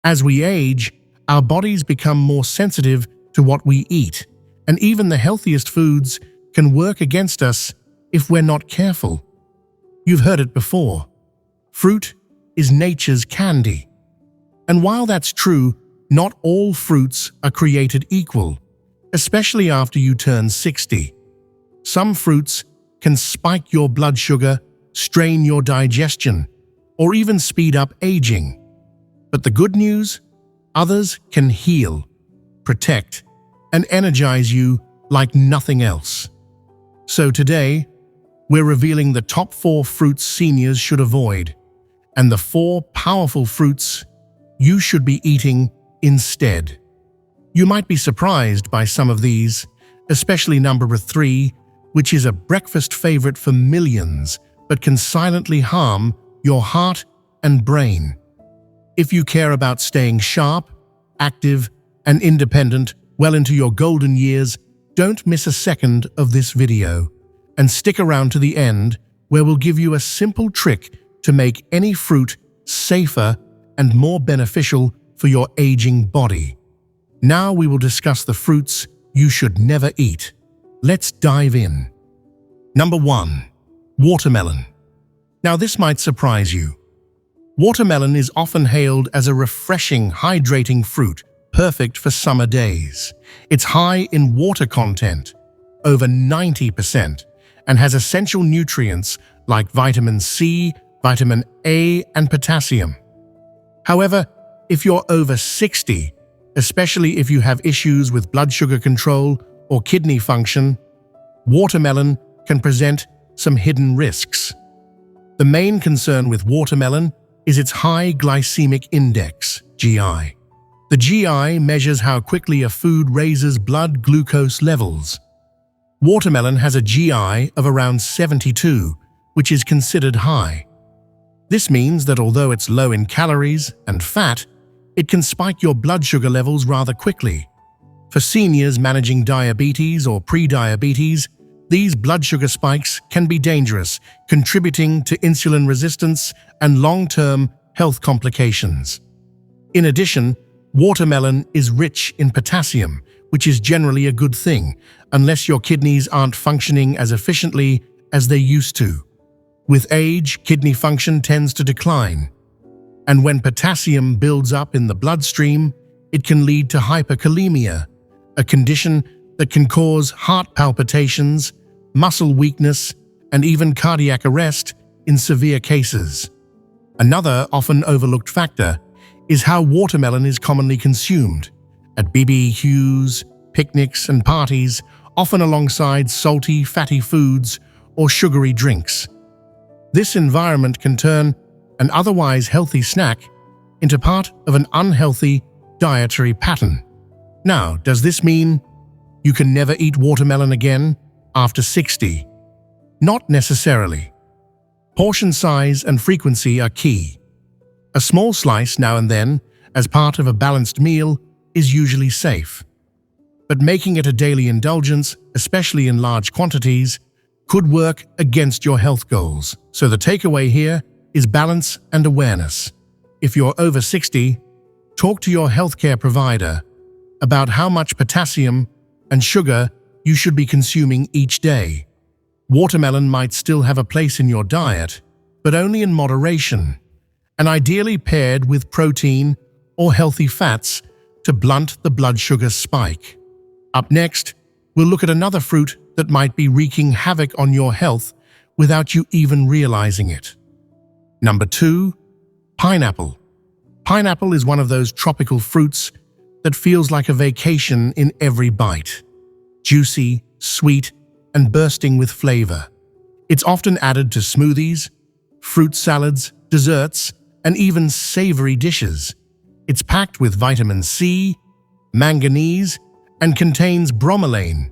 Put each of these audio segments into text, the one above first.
As we age, our bodies become more sensitive to what we eat, and even the healthiest foods can work against us if we're not careful. You've heard it before. Fruit is nature's candy. And while that's true, not all fruits are created equal, especially after you turn 60. Some fruits can spike your blood sugar, strain your digestion, or even speed up aging. But the good news? Others can heal, protect, and energize you like nothing else. So today, we're revealing the top 4 fruits seniors should avoid, and the 4 powerful fruits you should be eating instead. You might be surprised by some of these, especially number 3, which is a breakfast favorite for millions, but can silently harm your heart and brain. If you care about staying sharp, active, and independent well into your golden years, don't miss a second of this video, and stick around to the end, where we'll give you a simple trick to make any fruit safer and more beneficial for your aging body. Now we will discuss the fruits you should never eat. Let's dive in. Number 1. Watermelon. Now this might surprise you. Watermelon is often hailed as a refreshing, hydrating fruit, perfect for summer days. It's high in water content, over 90%, and has essential nutrients like vitamin C, vitamin A, and potassium. However, if you're over 60, especially if you have issues with blood sugar control or kidney function, watermelon can present some hidden risks. The main concern with watermelon is its high glycemic index, GI. The GI measures how quickly a food raises blood glucose levels. Watermelon has a GI of around 72, which is considered high. This means that although it's low in calories and fat, it can spike your blood sugar levels rather quickly. For seniors managing diabetes or pre-diabetes, these blood sugar spikes can be dangerous, contributing to insulin resistance and long-term health complications. In addition, watermelon is rich in potassium, which is generally a good thing, unless your kidneys aren't functioning as efficiently as they used to. With age, kidney function tends to decline. And when potassium builds up in the bloodstream, it can lead to hyperkalemia, a condition that can cause heart palpitations, muscle weakness, and even cardiac arrest in severe cases. Another often overlooked factor is how watermelon is commonly consumed at BBQs, picnics, and parties, often alongside salty, fatty foods or sugary drinks. This environment can turn an otherwise healthy snack into part of an unhealthy dietary pattern. Now, does this mean you can never eat watermelon again after 60? Not necessarily. Portion size and frequency are key. A small slice now and then, as part of a balanced meal, is usually safe. But making it a daily indulgence, especially in large quantities, could work against your health goals. So the takeaway here is balance and awareness. If you're over 60, talk to your healthcare provider about how much potassium and sugar you should be consuming each day. Watermelon might still have a place in your diet, but only in moderation, and ideally paired with protein or healthy fats to blunt the blood sugar spike. Up next, we'll look at another fruit that might be wreaking havoc on your health without you even realizing it. Number 2, pineapple. Pineapple is one of those tropical fruits that feels like a vacation in every bite. Juicy, sweet, and bursting with flavor. It's often added to smoothies, fruit salads, desserts, and even savory dishes. It's packed with vitamin C, manganese, and contains bromelain,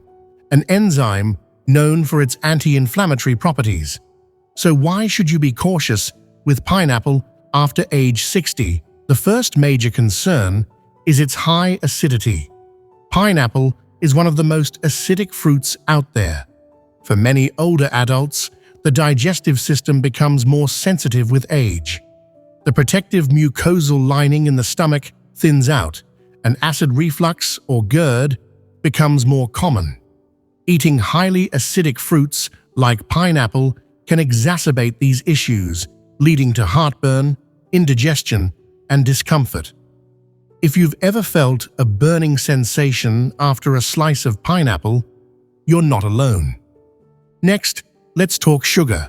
an enzyme known for its anti-inflammatory properties. So why should you be cautious with pineapple after age 60? The first major concern is its high acidity. Pineapple is one of the most acidic fruits out there. For many older adults, the digestive system becomes more sensitive with age. The protective mucosal lining in the stomach thins out, and acid reflux or GERD becomes more common. Eating highly acidic fruits like pineapple can exacerbate these issues, leading to heartburn, indigestion, and discomfort. If you've ever felt a burning sensation after a slice of pineapple, you're not alone. Next, let's talk sugar.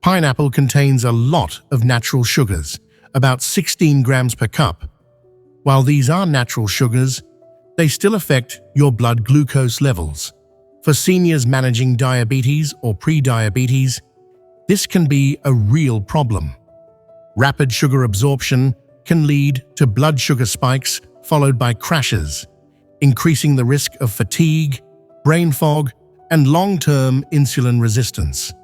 Pineapple contains a lot of natural sugars, about 16 grams per cup. While these are natural sugars, they still affect your blood glucose levels. For seniors managing diabetes or pre-diabetes, this can be a real problem. Rapid sugar absorption can lead to blood sugar spikes followed by crashes, increasing the risk of fatigue, brain fog, and long-term insulin resistance.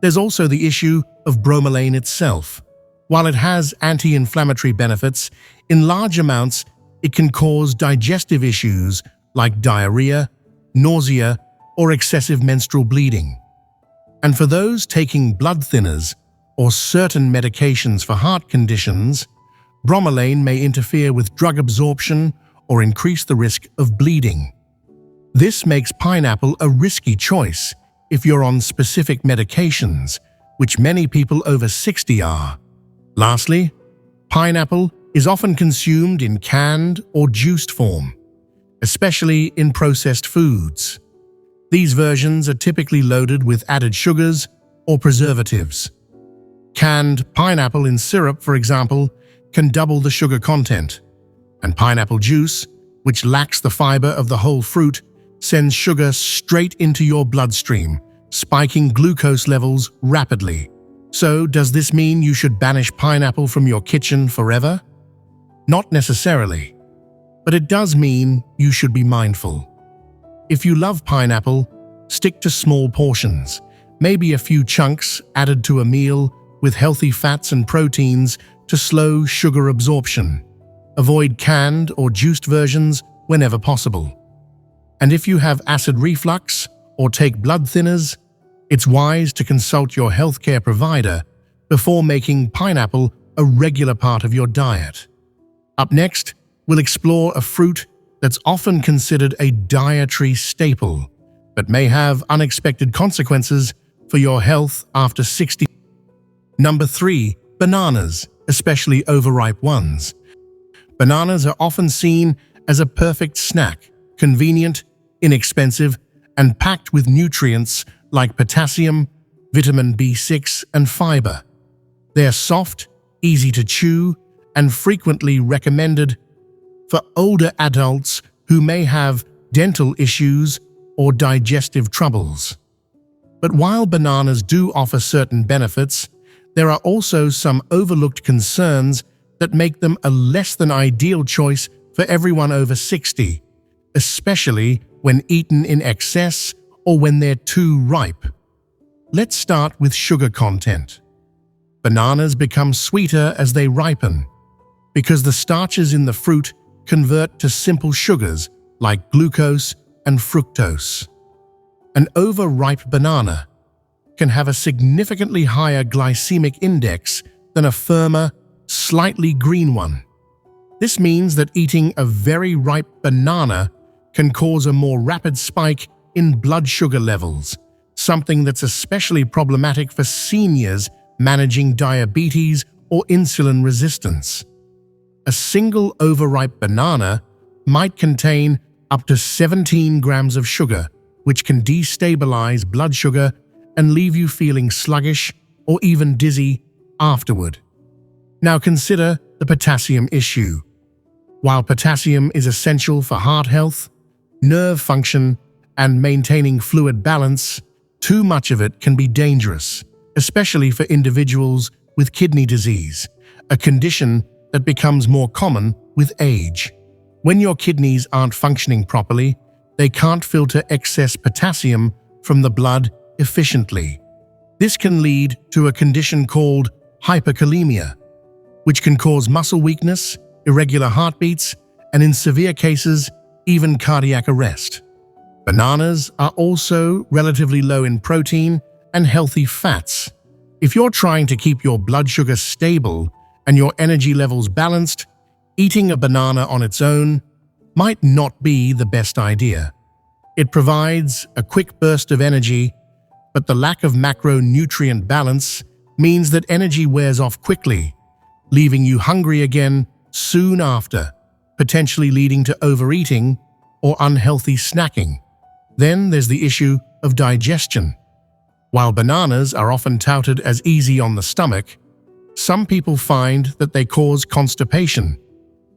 There's also the issue of bromelain itself. While it has anti-inflammatory benefits, in large amounts it can cause digestive issues like diarrhea, nausea, or excessive menstrual bleeding. And for those taking blood thinners or certain medications for heart conditions, bromelain may interfere with drug absorption or increase the risk of bleeding. This makes pineapple a risky choice if you're on specific medications, which many people over 60 are. Lastly, pineapple is often consumed in canned or juiced form, especially in processed foods. These versions are typically loaded with added sugars or preservatives. Canned pineapple in syrup, for example, can double the sugar content, and pineapple juice, which lacks the fiber of the whole fruit, sends sugar straight into your bloodstream, spiking glucose levels rapidly. So, does this mean you should banish pineapple from your kitchen forever? Not necessarily, but it does mean you should be mindful. If you love pineapple, stick to small portions, maybe a few chunks added to a meal with healthy fats and proteins to slow sugar absorption. Avoid canned or juiced versions whenever possible. And if you have acid reflux or take blood thinners, it's wise to consult your healthcare provider before making pineapple a regular part of your diet. Up next, we'll explore a fruit that's often considered a dietary staple, but may have unexpected consequences for your health after 60. Number 3. Bananas, especially overripe ones. Bananas are often seen as a perfect snack, convenient, inexpensive, and packed with nutrients like potassium, vitamin B6, and fiber. They're soft, easy to chew, and frequently recommended for older adults who may have dental issues or digestive troubles. But while bananas do offer certain benefits, there are also some overlooked concerns that make them a less than ideal choice for everyone over 60, especially when eaten in excess or when they're too ripe. Let's start with sugar content. Bananas become sweeter as they ripen because the starches in the fruit convert to simple sugars like glucose and fructose. An overripe banana can have a significantly higher glycemic index than a firmer, slightly green one. This means that eating a very ripe banana can cause a more rapid spike in blood sugar levels, something that's especially problematic for seniors managing diabetes or insulin resistance. A single overripe banana might contain up to 17 grams of sugar, which can destabilize blood sugar and leave you feeling sluggish or even dizzy afterward. Now consider the potassium issue. While potassium is essential for heart health, nerve function, and maintaining fluid balance, too much of it can be dangerous, especially for individuals with kidney disease, a condition that becomes more common with age. When your kidneys aren't functioning properly, they can't filter excess potassium from the blood efficiently. This can lead to a condition called hyperkalemia, which can cause muscle weakness, irregular heartbeats, and in severe cases, even cardiac arrest. Bananas are also relatively low in protein and healthy fats. If you're trying to keep your blood sugar stable and your energy levels balanced, Eating a banana on its own might not be the best idea. It provides a quick burst of energy, but the lack of macronutrient balance means that energy wears off quickly, leaving you hungry again soon after, potentially leading to overeating or unhealthy snacking. Then there's the issue of digestion. While bananas are often touted as easy on the stomach, some people find that they cause constipation,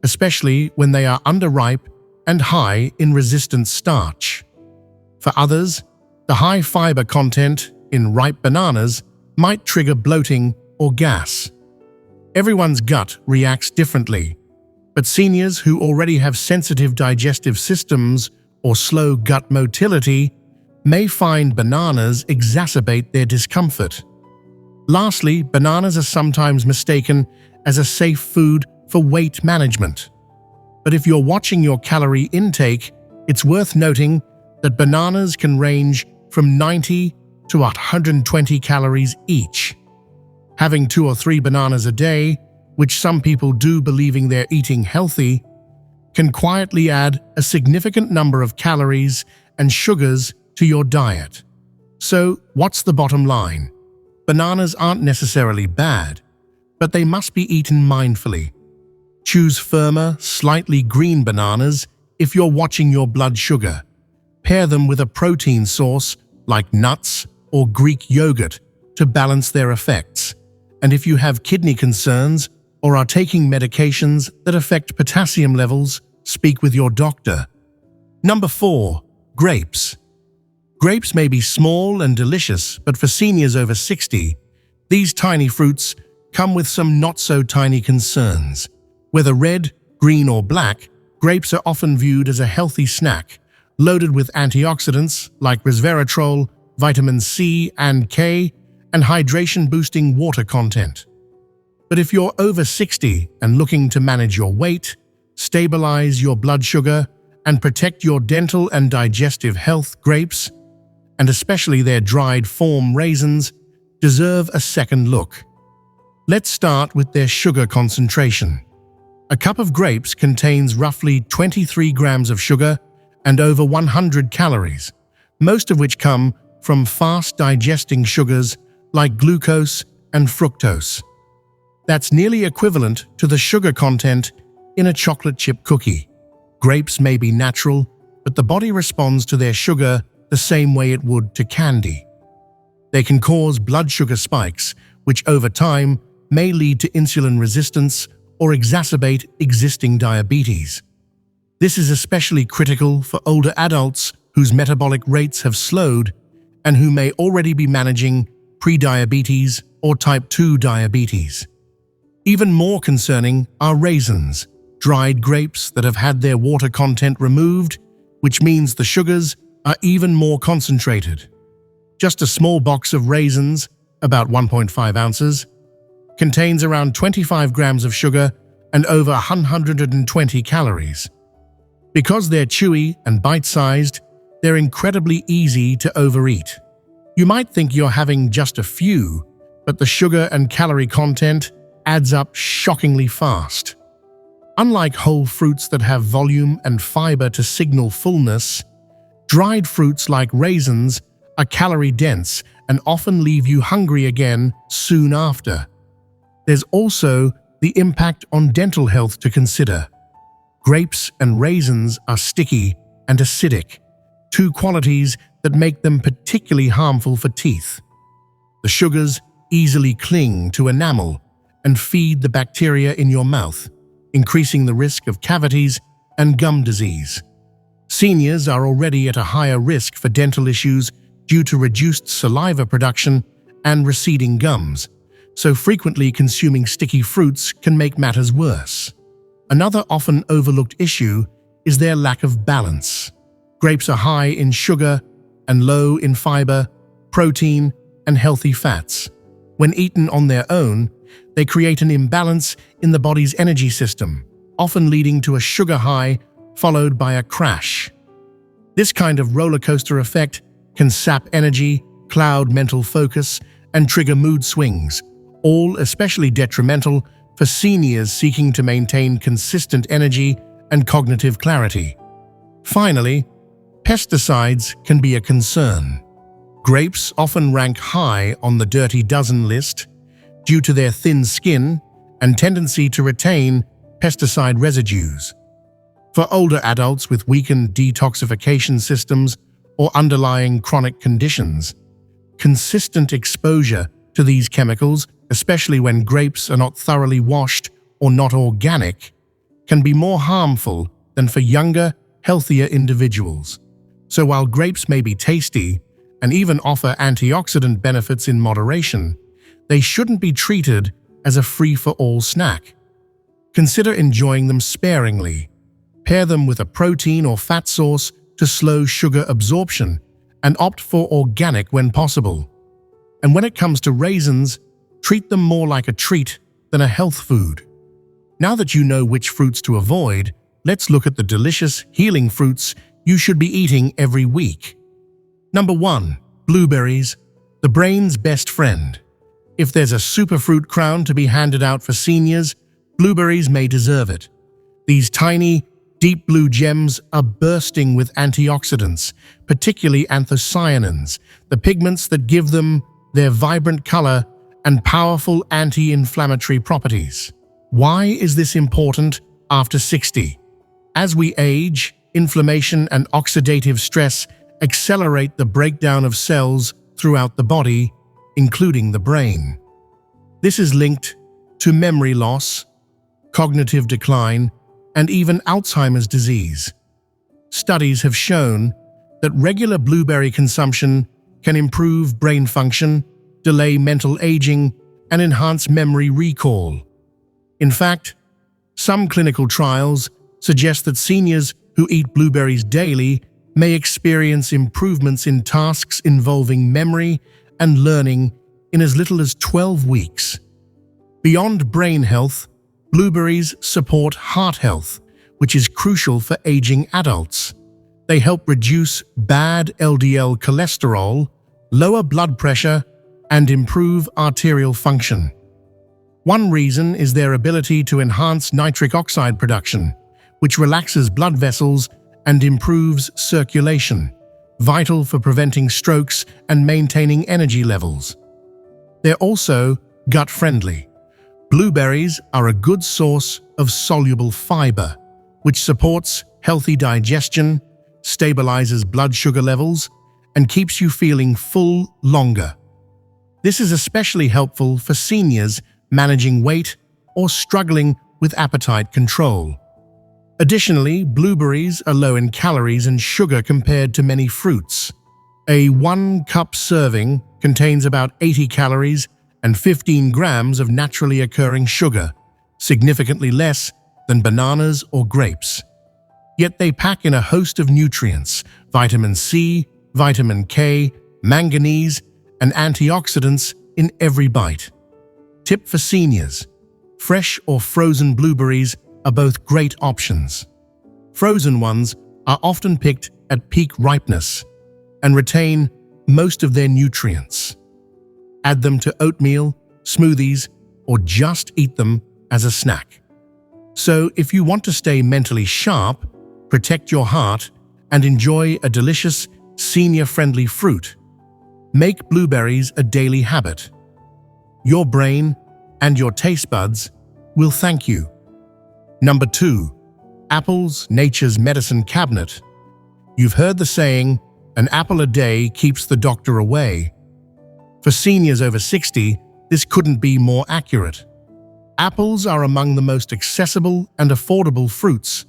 especially when they are underripe and high in resistant starch. For others, the high fiber content in ripe bananas might trigger bloating or gas. Everyone's gut reacts differently, but seniors who already have sensitive digestive systems or slow gut motility may find bananas exacerbate their discomfort. Lastly, bananas are sometimes mistaken as a safe food for weight management. But if you're watching your calorie intake, it's worth noting that bananas can range from 90 to 120 calories each. Having 2 or 3 bananas a day, which some people do believing they're eating healthy, can quietly add a significant number of calories and sugars to your diet. So, what's the bottom line? Bananas aren't necessarily bad, but they must be eaten mindfully. Choose firmer, slightly green bananas if you're watching your blood sugar. Pair them with a protein source like nuts or Greek yogurt to balance their effects. And if you have kidney concerns or are taking medications that affect potassium levels, speak with your doctor. Number 4. Grapes. Grapes may be small and delicious, but for seniors over 60, these tiny fruits come with some not-so-tiny concerns. Whether red, green, or black, grapes are often viewed as a healthy snack, loaded with antioxidants like resveratrol, vitamin C and K, and hydration-boosting water content. But if you're over 60 and looking to manage your weight, stabilize your blood sugar, and protect your dental and digestive health, grapes, and especially their dried form raisins, deserve a second look. Let's start with their sugar concentration. A cup of grapes contains roughly 23 grams of sugar and over 100 calories, most of which come from fast-digesting sugars like glucose and fructose. That's nearly equivalent to the sugar content in a chocolate chip cookie. Grapes may be natural, but the body responds to their sugar the same way it would to candy. They can cause blood sugar spikes, which over time may lead to insulin resistance or exacerbate existing diabetes. This is especially critical for older adults whose metabolic rates have slowed and who may already be managing prediabetes or type 2 diabetes. Even more concerning are raisins, dried grapes that have had their water content removed, which means the sugars are even more concentrated. Just a small box of raisins, about 1.5 ounces, contains around 25 grams of sugar and over 120 calories. Because they're chewy and bite-sized, they're incredibly easy to overeat. You might think you're having just a few, but the sugar and calorie content adds up shockingly fast. Unlike whole fruits that have volume and fiber to signal fullness, dried fruits like raisins are calorie-dense and often leave you hungry again soon after. There's also the impact on dental health to consider. Grapes and raisins are sticky and acidic, 2 qualities that make them particularly harmful for teeth. The sugars easily cling to enamel and feed the bacteria in your mouth, increasing the risk of cavities and gum disease. Seniors are already at a higher risk for dental issues due to reduced saliva production and receding gums, so frequently consuming sticky fruits can make matters worse. Another often overlooked issue is their lack of balance. Grapes are high in sugar and low in fiber, protein, and healthy fats. When eaten on their own, they create an imbalance in the body's energy system, often leading to a sugar high followed by a crash. This kind of roller coaster effect can sap energy, cloud mental focus, and trigger mood swings, all especially detrimental for seniors seeking to maintain consistent energy and cognitive clarity. Finally, pesticides can be a concern. Grapes often rank high on the dirty dozen list due to their thin skin and tendency to retain pesticide residues. For older adults with weakened detoxification systems or underlying chronic conditions, consistent exposure to these chemicals, especially when grapes are not thoroughly washed or not organic, can be more harmful than for younger, healthier individuals. So while grapes may be tasty and even offer antioxidant benefits in moderation, they shouldn't be treated as a free-for-all snack. Consider enjoying them sparingly. Pair them with a protein or fat source to slow sugar absorption, and opt for organic when possible. And when it comes to raisins, treat them more like a treat than a health food. Now that you know which fruits to avoid, let's look at the delicious, healing fruits you should be eating every week. Number 1. Blueberries, the brain's best friend. If there's a superfruit crown to be handed out for seniors, blueberries may deserve it. These tiny, deep blue gems are bursting with antioxidants, particularly anthocyanins, the pigments that give them their vibrant color and powerful anti-inflammatory properties. Why is this important after 60? As we age, inflammation and oxidative stress accelerate the breakdown of cells throughout the body, including the brain. This is linked to memory loss, cognitive decline, and even Alzheimer's disease. Studies have shown that regular blueberry consumption can improve brain function, delay mental aging, and enhance memory recall. In fact, some clinical trials suggest that seniors who eat blueberries daily may experience improvements in tasks involving memory and learning in as little as 12 weeks. Beyond brain health, blueberries support heart health, which is crucial for aging adults. They help reduce bad LDL cholesterol, lower blood pressure, and improve arterial function. One reason is their ability to enhance nitric oxide production, which relaxes blood vessels and improves circulation, vital for preventing strokes and maintaining energy levels. They're also gut-friendly. Blueberries are a good source of soluble fiber, which supports healthy digestion, stabilizes blood sugar levels, and keeps you feeling full longer. This is especially helpful for seniors managing weight or struggling with appetite control. Additionally, blueberries are low in calories and sugar compared to many fruits. A 1-cup serving contains about 80 calories and 15 grams of naturally occurring sugar, significantly less than bananas or grapes. Yet they pack in a host of nutrients: vitamin C, vitamin K, manganese, and antioxidants in every bite. Tip for seniors: fresh or frozen blueberries are both great options. Frozen ones are often picked at peak ripeness and retain most of their nutrients. Add them to oatmeal, smoothies, or just eat them as a snack. So if you want to stay mentally sharp, protect your heart, and enjoy a delicious, senior-friendly fruit, make blueberries a daily habit. Your brain and your taste buds will thank you. Number 2. Apples, nature's medicine cabinet. You've heard the saying, "An apple a day keeps the doctor away." For seniors over 60, this couldn't be more accurate. Apples are among the most accessible and affordable fruits,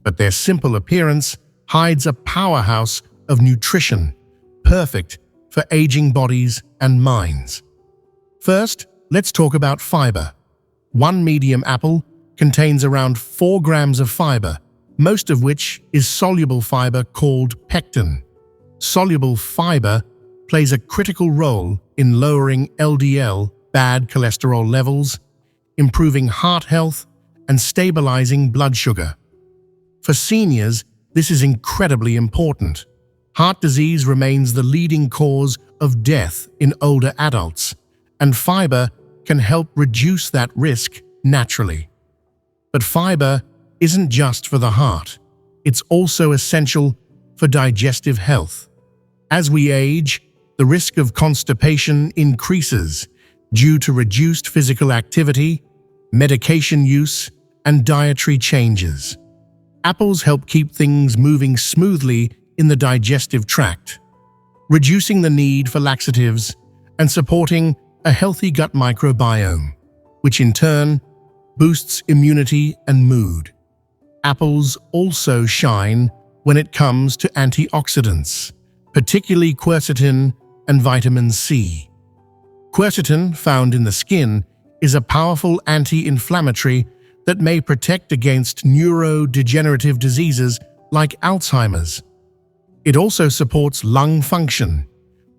but their simple appearance hides a powerhouse of nutrition, perfect for aging bodies and minds. First, let's talk about fiber. One medium apple contains around 4 grams of fiber, most of which is soluble fiber called pectin. Soluble fiber plays a critical role in lowering LDL, bad cholesterol levels, improving heart health, and stabilizing blood sugar. For seniors, this is incredibly important. Heart disease remains the leading cause of death in older adults, and fiber can help reduce that risk naturally. But fiber isn't just for the heart. It's also essential for digestive health. As we age, the risk of constipation increases due to reduced physical activity, medication use, and dietary changes. Apples help keep things moving smoothly in the digestive tract, reducing the need for laxatives and supporting a healthy gut microbiome, which in turn boosts immunity and mood. Apples also shine when it comes to antioxidants, particularly quercetin and vitamin C. Quercetin, found in the skin, is a powerful anti-inflammatory that may protect against neurodegenerative diseases like Alzheimer's. It also supports lung function,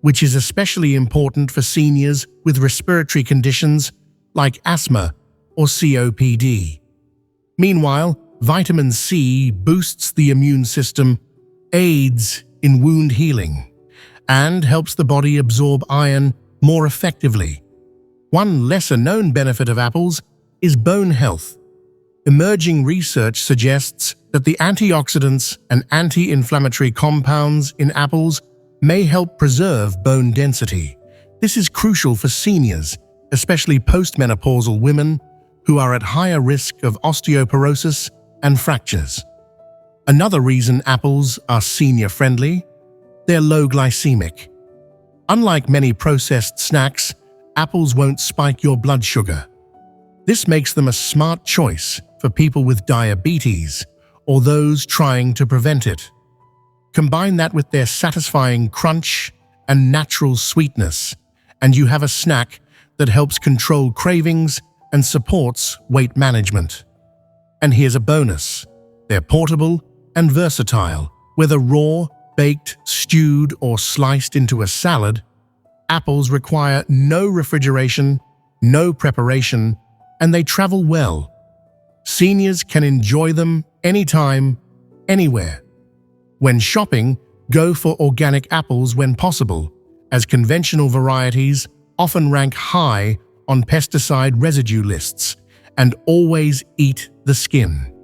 which is especially important for seniors with respiratory conditions like asthma or COPD. Meanwhile, vitamin C boosts the immune system, aids in wound healing, and helps the body absorb iron more effectively. One lesser-known benefit of apples is bone health. Emerging research suggests that the antioxidants and anti-inflammatory compounds in apples may help preserve bone density. This is crucial for seniors, especially postmenopausal women who are at higher risk of osteoporosis and fractures. Another reason apples are senior-friendly: they're low glycemic. Unlike many processed snacks, apples won't spike your blood sugar. This makes them a smart choice for people with diabetes or those trying to prevent it. Combine that with their satisfying crunch and natural sweetness, and you have a snack that helps control cravings and supports weight management. And here's a bonus: they're portable and versatile. Whether raw, baked, stewed, or sliced into a salad, apples require no refrigeration, no preparation, and they travel well. Seniors can enjoy them anytime, anywhere. When shopping, go for organic apples when possible, as conventional varieties often rank high on pesticide residue lists, and always eat the skin.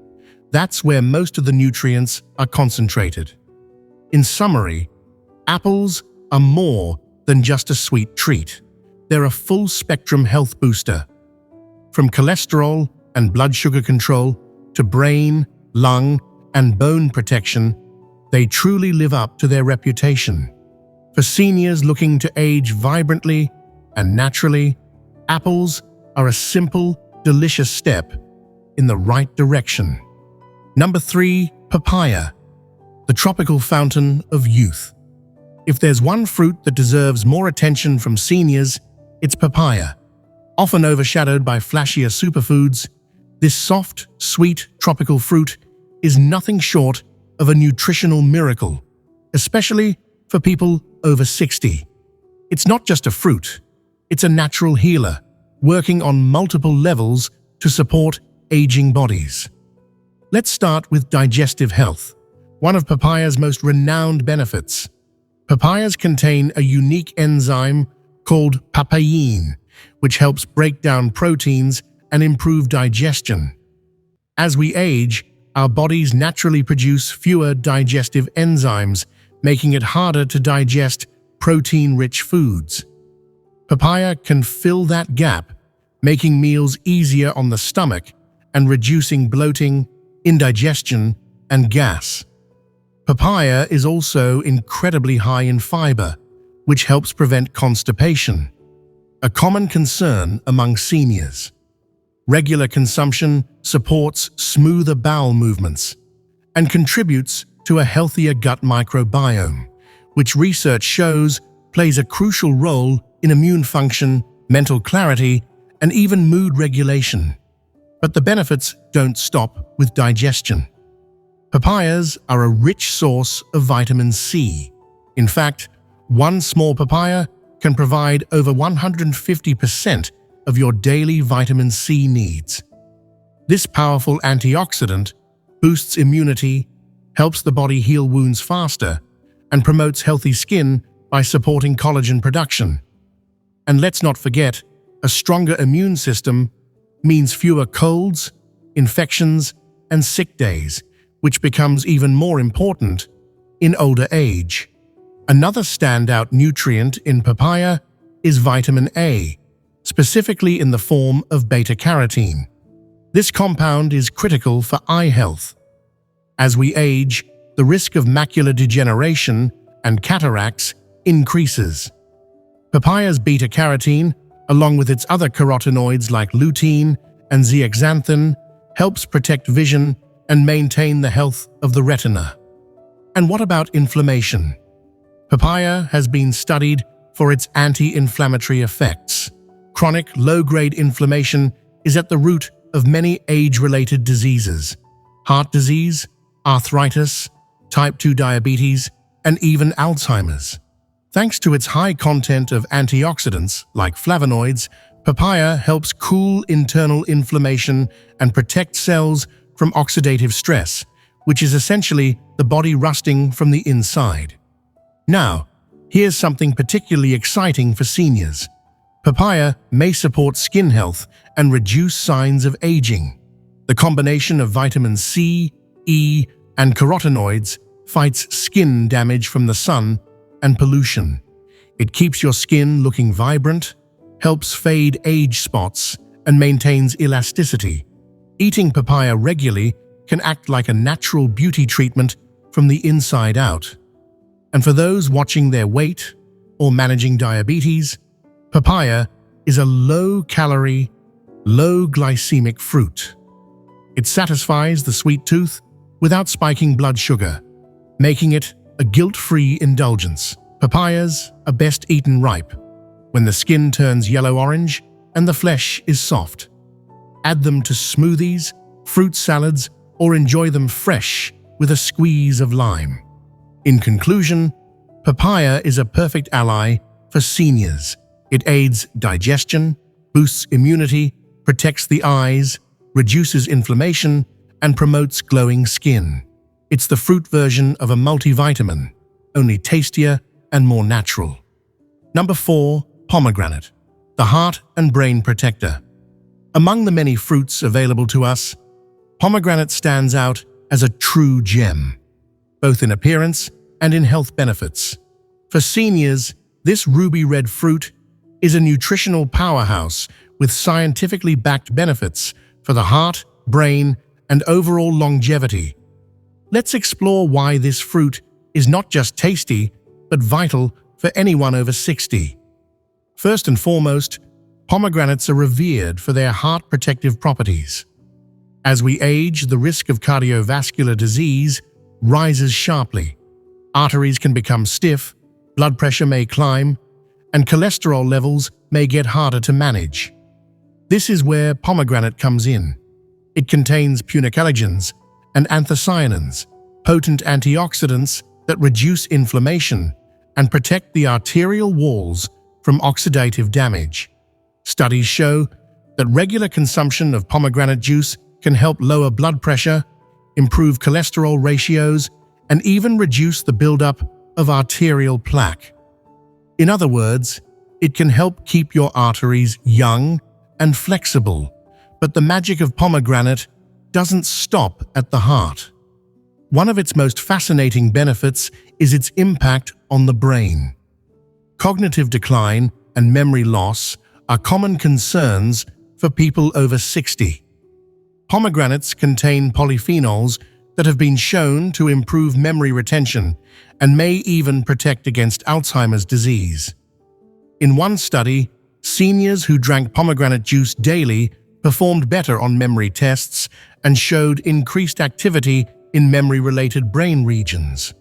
That's where most of the nutrients are concentrated. In summary, apples are more than just a sweet treat. They're a full-spectrum health booster. From cholesterol and blood sugar control to brain, lung, and bone protection, they truly live up to their reputation. For seniors looking to age vibrantly and naturally, apples are a simple, delicious step in the right direction. Number 3, papaya, the tropical fountain of youth. If there's one fruit that deserves more attention from seniors, it's papaya. Often overshadowed by flashier superfoods, this soft, sweet, tropical fruit is nothing short of a nutritional miracle, especially for people over 60. It's not just a fruit, it's a natural healer, working on multiple levels to support aging bodies. Let's start with digestive health, one of papaya's most renowned benefits. Papayas contain a unique enzyme called papain, which helps break down proteins and improve digestion. As we age, our bodies naturally produce fewer digestive enzymes, making it harder to digest protein-rich foods. Papaya can fill that gap, making meals easier on the stomach and reducing bloating, indigestion, and gas. Papaya is also incredibly high in fiber, which helps prevent constipation, a common concern among seniors. Regular consumption supports smoother bowel movements and contributes to a healthier gut microbiome, which research shows plays a crucial role in immune function, mental clarity, and even mood regulation. But the benefits don't stop with digestion. Papayas are a rich source of vitamin C. In fact, one small papaya can provide over 150% of your daily vitamin C needs. This powerful antioxidant boosts immunity, helps the body heal wounds faster, and promotes healthy skin by supporting collagen production. And let's not forget, a stronger immune system means fewer colds, infections, and sick days, which becomes even more important in older age. Another standout nutrient in papaya is vitamin A, specifically in the form of beta-carotene. This compound is critical for eye health. As we age, the risk of macular degeneration and cataracts increases. Papaya's beta-carotene, along with its other carotenoids like lutein and zeaxanthin, helps protect vision and maintain the health of the retina. And what about inflammation? Papaya has been studied for its anti-inflammatory effects. Chronic low-grade inflammation is at the root of many age-related diseases: heart disease, arthritis, type 2 diabetes, and even Alzheimer's. Thanks to its high content of antioxidants like flavonoids, papaya helps cool internal inflammation and protect cells from oxidative stress, which is essentially the body rusting from the inside. Now, here's something particularly exciting for seniors. Papaya may support skin health and reduce signs of aging. The combination of vitamin C, E, and carotenoids fights skin damage from the sun and pollution. It keeps your skin looking vibrant, helps fade age spots, and maintains elasticity. Eating papaya regularly can act like a natural beauty treatment from the inside out. And for those watching their weight or managing diabetes, papaya is a low-calorie, low-glycemic fruit. It satisfies the sweet tooth without spiking blood sugar, making it a guilt-free indulgence. Papayas are best eaten ripe, when the skin turns yellow-orange and the flesh is soft. Add them to smoothies, fruit salads, or enjoy them fresh with a squeeze of lime. In conclusion, papaya is a perfect ally for seniors. It aids digestion, boosts immunity, protects the eyes, reduces inflammation, and promotes glowing skin. It's the fruit version of a multivitamin, only tastier and more natural. Number 4. Pomegranate, the heart and brain protector. Among the many fruits available to us, pomegranate stands out as a true gem, both in appearance and in health benefits. For seniors, this ruby red fruit is a nutritional powerhouse with scientifically backed benefits for the heart, brain, and overall longevity. Let's explore why this fruit is not just tasty, but vital for anyone over 60. First and foremost, pomegranates are revered for their heart protective properties. As we age, the risk of cardiovascular disease rises sharply. Arteries can become stiff, blood pressure may climb, and cholesterol levels may get harder to manage. This is where pomegranate comes in. It contains punicalagins and anthocyanins, potent antioxidants that reduce inflammation and protect the arterial walls from oxidative damage. Studies show that regular consumption of pomegranate juice can help lower blood pressure, improve cholesterol ratios, and even reduce the buildup of arterial plaque. In other words, it can help keep your arteries young and flexible. But the magic of pomegranate doesn't stop at the heart. One of its most fascinating benefits is its impact on the brain. Cognitive decline and memory loss are common concerns for people over 60. Pomegranates contain polyphenols that have been shown to improve memory retention and may even protect against Alzheimer's disease. In one study, seniors who drank pomegranate juice daily performed better on memory tests and showed increased activity in memory-related brain regions.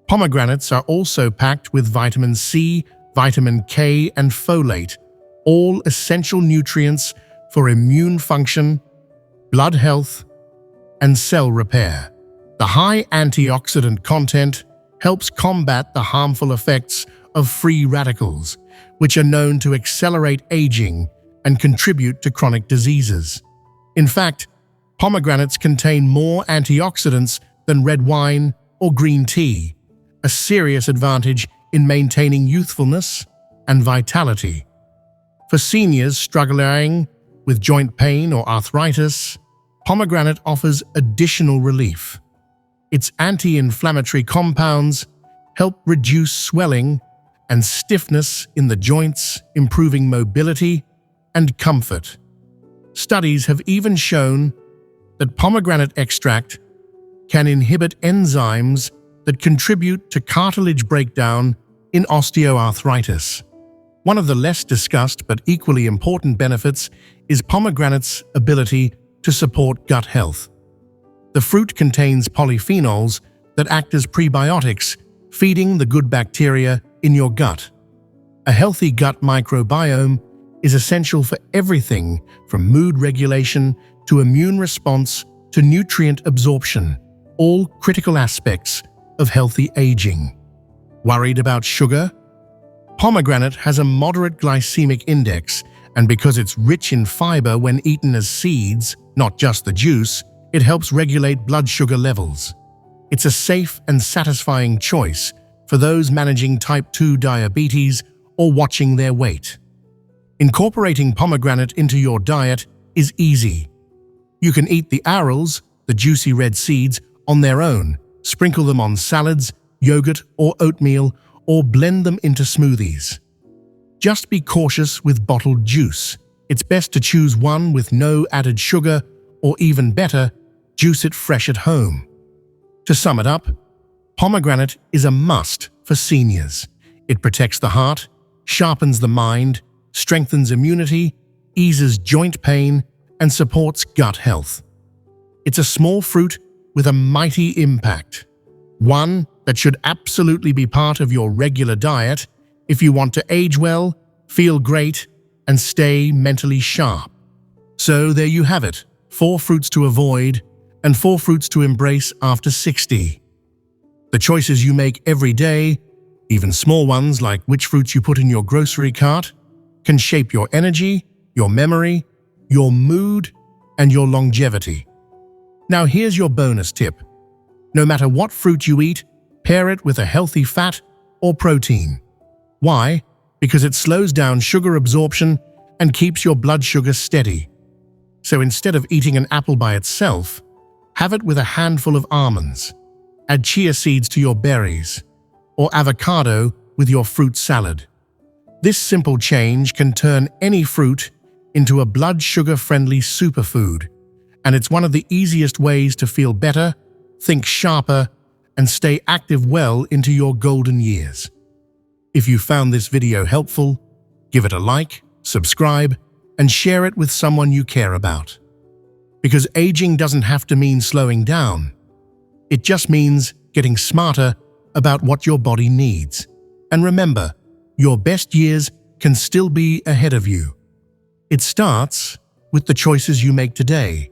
Pomegranates are also packed with vitamin C, vitamin K, and folate, all essential nutrients for immune function, blood health, and cell repair. The high antioxidant content helps combat the harmful effects of free radicals, which are known to accelerate aging and contribute to chronic diseases. In fact, pomegranates contain more antioxidants than red wine or green tea, a serious advantage in maintaining youthfulness and vitality. For seniors struggling with joint pain or arthritis, pomegranate offers additional relief. Its anti-inflammatory compounds help reduce swelling and stiffness in the joints, improving mobility and comfort. Studies have even shown that pomegranate extract can inhibit enzymes that contribute to cartilage breakdown in osteoarthritis. One of the less discussed but equally important benefits is pomegranate's ability to support gut health. The fruit contains polyphenols that act as prebiotics, feeding the good bacteria in your gut. A healthy gut microbiome is essential for everything from mood regulation to immune response to nutrient absorption, all critical aspects of healthy aging. Worried about sugar? Pomegranate has a moderate glycemic index, and because it's rich in fiber when eaten as seeds, not just the juice, it helps regulate blood sugar levels. It's a safe and satisfying choice for those managing type 2 diabetes or watching their weight. Incorporating pomegranate into your diet is easy. You can eat the arils, the juicy red seeds, on their own, sprinkle them on salads, yogurt or oatmeal, or blend them into smoothies. Just be cautious with bottled juice. It's best to choose one with no added sugar, or even better, juice it fresh at home. To sum it up, pomegranate is a must for seniors. It protects the heart, sharpens the mind, strengthens immunity, eases joint pain, and supports gut health. It's a small fruit with a mighty impact. One that should absolutely be part of your regular diet if you want to age well, feel great, and stay mentally sharp. So there you have it, 4 fruits to avoid and 4 fruits to embrace after 60. The choices you make every day, even small ones like which fruits you put in your grocery cart, can shape your energy, your memory, your mood, and your longevity. Now here's your bonus tip. No matter what fruit you eat, pair it with a healthy fat or protein. Why? Because it slows down sugar absorption and keeps your blood sugar steady. So instead of eating an apple by itself, have it with a handful of almonds. Add chia seeds to your berries, or avocado with your fruit salad. This simple change can turn any fruit into a blood sugar-friendly superfood, and it's one of the easiest ways to feel better, think sharper, and stay active well into your golden years. If you found this video helpful, give it a like, subscribe, and share it with someone you care about. Because aging doesn't have to mean slowing down. It just means getting smarter about what your body needs. And remember, your best years can still be ahead of you. It starts with the choices you make today.